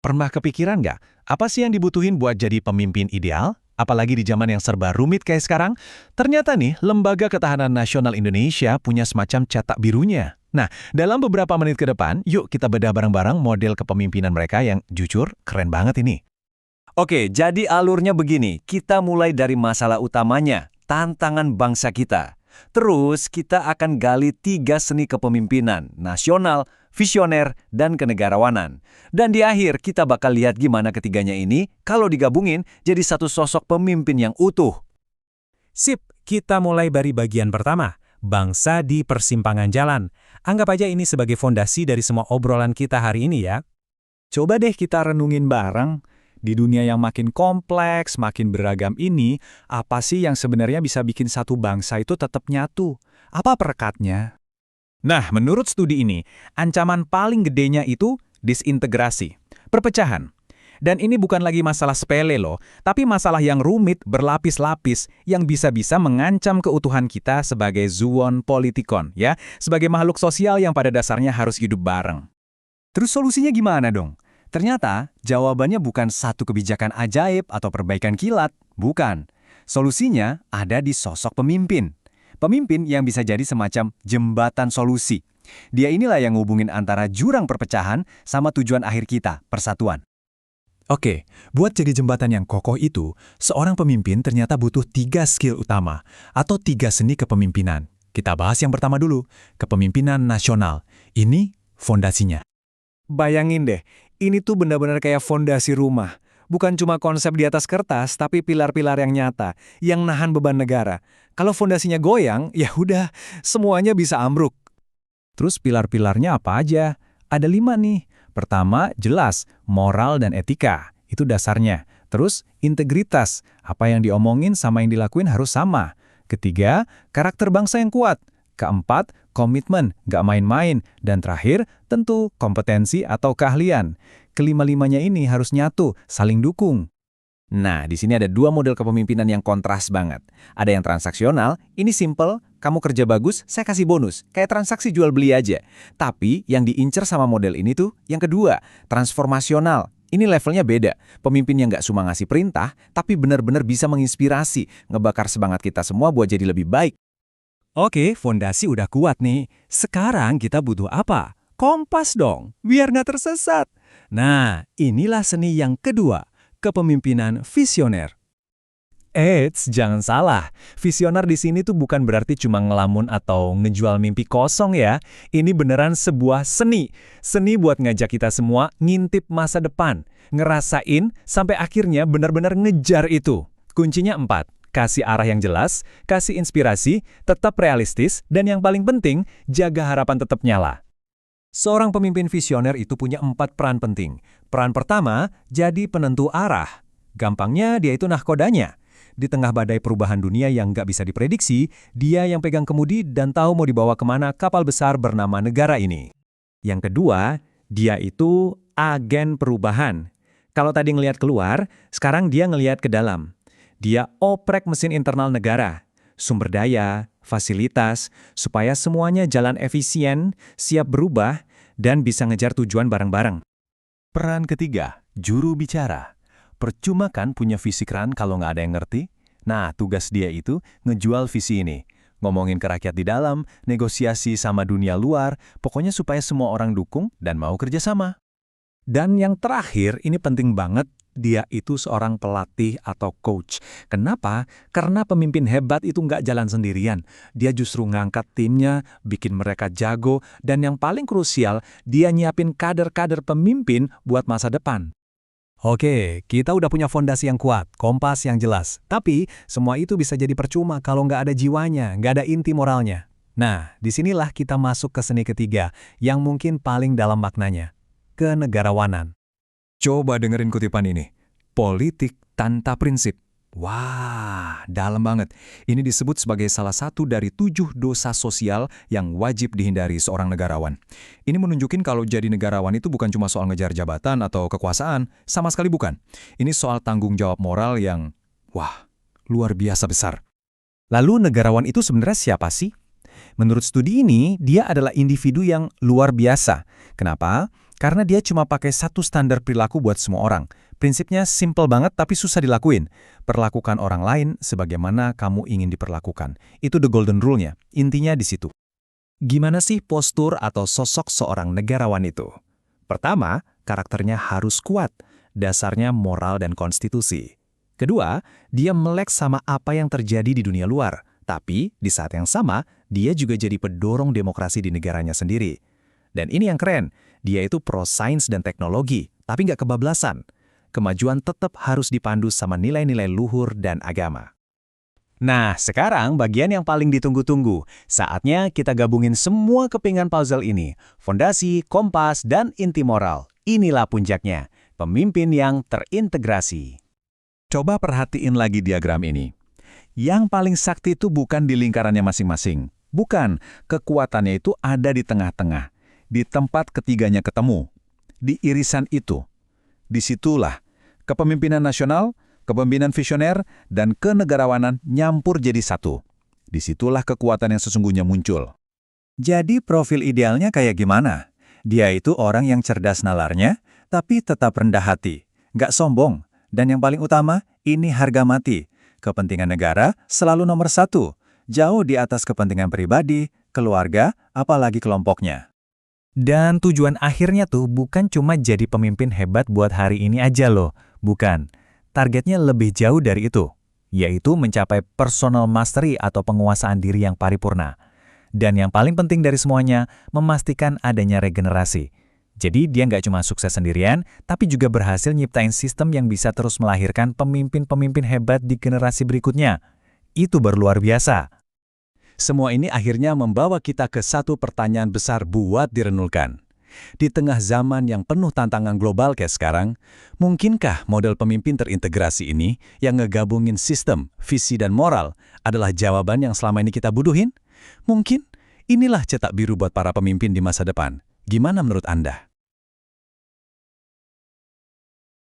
Pernah kepikiran nggak, apa sih yang dibutuhin buat jadi pemimpin ideal? Apalagi di zaman yang serba rumit kayak sekarang? Ternyata nih, Lembaga Ketahanan Nasional Indonesia punya semacam cetak birunya. Nah, dalam beberapa menit ke depan, yuk kita bedah bareng-bareng model kepemimpinan mereka yang jujur keren banget ini. Oke, jadi alurnya begini. Kita mulai dari masalah utamanya, tantangan bangsa kita. Terus kita akan gali 3 seni kepemimpinan, nasional, visioner, dan kenegarawanan. Dan di akhir kita bakal lihat gimana ketiganya ini kalau digabungin jadi satu sosok pemimpin yang utuh. Sip, kita mulai dari bagian pertama, bangsa di persimpangan jalan. Anggap aja ini sebagai fondasi dari semua obrolan kita hari ini ya. Coba deh kita renungin bareng. Di dunia yang makin kompleks, makin beragam ini, apa sih yang sebenarnya bisa bikin satu bangsa itu tetap nyatu? Apa perekatnya? Nah, menurut studi ini, ancaman paling gedenya itu disintegrasi, perpecahan. Dan ini bukan lagi masalah sepele loh, tapi masalah yang rumit berlapis-lapis yang bisa-bisa mengancam keutuhan kita sebagai zoon politikon, ya, sebagai makhluk sosial yang pada dasarnya harus hidup bareng. Terus solusinya gimana dong? Ternyata jawabannya bukan satu kebijakan ajaib atau perbaikan kilat, bukan. Solusinya ada di sosok pemimpin. Pemimpin yang bisa jadi semacam jembatan solusi. Dia inilah yang ngubungin antara jurang perpecahan sama tujuan akhir kita, persatuan. Oke, buat jadi jembatan yang kokoh itu, seorang pemimpin ternyata butuh 3 skill utama atau 3 seni kepemimpinan. Kita bahas yang pertama dulu, kepemimpinan nasional. Ini fondasinya. Bayangin deh, ini tuh benar-benar kayak fondasi rumah. Bukan cuma konsep di atas kertas, tapi pilar-pilar yang nyata, yang nahan beban negara. Kalau fondasinya goyang, ya udah, semuanya bisa ambruk. Terus pilar-pilarnya apa aja? Ada 5 nih. Pertama, jelas, moral dan etika. Itu dasarnya. Terus, integritas. Apa yang diomongin sama yang dilakuin harus sama. Ketiga, karakter bangsa yang kuat. Keempat, komitmen, gak main-main. Dan terakhir, tentu kompetensi atau keahlian. Kelima-limanya ini harus nyatu, saling dukung. Nah, di sini ada 2 model kepemimpinan yang kontras banget. Ada yang transaksional, ini simple, kamu kerja bagus, saya kasih bonus. Kayak transaksi jual beli aja. Tapi yang diincer sama model ini tuh yang kedua, transformasional. Ini levelnya beda. Pemimpin yang nggak cuma ngasih perintah, tapi benar-benar bisa menginspirasi, ngebakar semangat kita semua buat jadi lebih baik. Oke, fondasi udah kuat nih. Sekarang kita butuh apa? Kompas dong, biar nggak tersesat. Nah, inilah seni yang kedua, kepemimpinan visioner. Eits, jangan salah. Visioner di sini tuh bukan berarti cuma ngelamun atau ngejual mimpi kosong ya. Ini beneran sebuah seni. Seni buat ngajak kita semua ngintip masa depan. Ngerasain sampai akhirnya benar-benar ngejar itu. Kuncinya 4. Kasih arah yang jelas, kasih inspirasi, tetap realistis, dan yang paling penting, jaga harapan tetap nyala. Seorang pemimpin visioner itu punya 4 peran penting. Peran pertama, jadi penentu arah. Gampangnya dia itu nahkodanya. Di tengah badai perubahan dunia yang nggak bisa diprediksi, dia yang pegang kemudi dan tahu mau dibawa kemana kapal besar bernama negara ini. Yang kedua, dia itu agen perubahan. Kalau tadi ngelihat keluar, sekarang dia ngelihat ke dalam. Dia oprek mesin internal negara, sumber daya, fasilitas, supaya semuanya jalan efisien, siap berubah, dan bisa ngejar tujuan bareng-bareng. Peran ketiga, juru bicara. Percuma kan punya visi keren kalau nggak ada yang ngerti? Nah, tugas dia itu ngejual visi ini. Ngomongin ke rakyat di dalam, negosiasi sama dunia luar, pokoknya supaya semua orang dukung dan mau kerjasama. Dan yang terakhir, ini penting banget, dia itu seorang pelatih atau coach. Kenapa? Karena pemimpin hebat itu nggak jalan sendirian. Dia justru ngangkat timnya, bikin mereka jago, dan yang paling krusial, dia nyiapin kader-kader pemimpin buat masa depan. Oke, kita udah punya fondasi yang kuat, kompas yang jelas. Tapi, semua itu bisa jadi percuma kalau nggak ada jiwanya, nggak ada inti moralnya. Nah, disinilah kita masuk ke seni ketiga, yang mungkin paling dalam maknanya. Kenegarawanan. Coba dengerin kutipan ini. Politik tanpa prinsip. Wah, dalam banget. Ini disebut sebagai salah satu dari 7 dosa sosial yang wajib dihindari seorang negarawan. Ini menunjukin kalau jadi negarawan itu bukan cuma soal ngejar jabatan atau kekuasaan, sama sekali bukan. Ini soal tanggung jawab moral yang, wah, luar biasa besar. Lalu negarawan itu sebenarnya siapa sih? Menurut studi ini, dia adalah individu yang luar biasa. Kenapa? Karena dia cuma pakai satu standar perilaku buat semua orang. Prinsipnya simple banget tapi susah dilakuin. Perlakukan orang lain sebagaimana kamu ingin diperlakukan. Itu the golden rule-nya. Intinya di situ. Gimana sih postur atau sosok seorang negarawan itu? Pertama, karakternya harus kuat. Dasarnya moral dan konstitusi. Kedua, dia melek sama apa yang terjadi di dunia luar. Tapi, di saat yang sama, dia juga jadi pendorong demokrasi di negaranya sendiri. Dan ini yang keren, dia itu pro sains dan teknologi, tapi nggak kebablasan. Kemajuan tetap harus dipandu sama nilai-nilai luhur dan agama. Nah, sekarang bagian yang paling ditunggu-tunggu. Saatnya kita gabungin semua kepingan puzzle ini. Fondasi, kompas, dan inti moral. Inilah puncaknya. Pemimpin yang terintegrasi. Coba perhatiin lagi diagram ini. Yang paling sakti itu bukan di lingkarannya masing-masing. Bukan, kekuatannya itu ada di tengah-tengah. Di tempat ketiganya ketemu. Di irisan itu. Disitulah kepemimpinan nasional, kepemimpinan visioner, dan kenegarawanan nyampur jadi satu. Disitulah kekuatan yang sesungguhnya muncul. Jadi profil idealnya kayak gimana? Dia itu orang yang cerdas nalarnya, tapi tetap rendah hati. Nggak sombong. Dan yang paling utama, ini harga mati. Kepentingan negara selalu nomor satu. Jauh di atas kepentingan pribadi, keluarga, apalagi kelompoknya. Dan tujuan akhirnya tuh bukan cuma jadi pemimpin hebat buat hari ini aja loh. Bukan. Targetnya lebih jauh dari itu. Yaitu mencapai personal mastery atau penguasaan diri yang paripurna. Dan yang paling penting dari semuanya, memastikan adanya regenerasi. Jadi dia nggak cuma sukses sendirian, tapi juga berhasil nyiptain sistem yang bisa terus melahirkan pemimpin-pemimpin hebat di generasi berikutnya. Itu berluar biasa. Semua ini akhirnya membawa kita ke satu pertanyaan besar buat direnungkan. Di tengah zaman yang penuh tantangan global kayak sekarang, mungkinkah model pemimpin terintegrasi ini yang ngegabungin sistem, visi, dan moral adalah jawaban yang selama ini kita butuhin? Mungkin inilah cetak biru buat para pemimpin di masa depan. Gimana menurut Anda?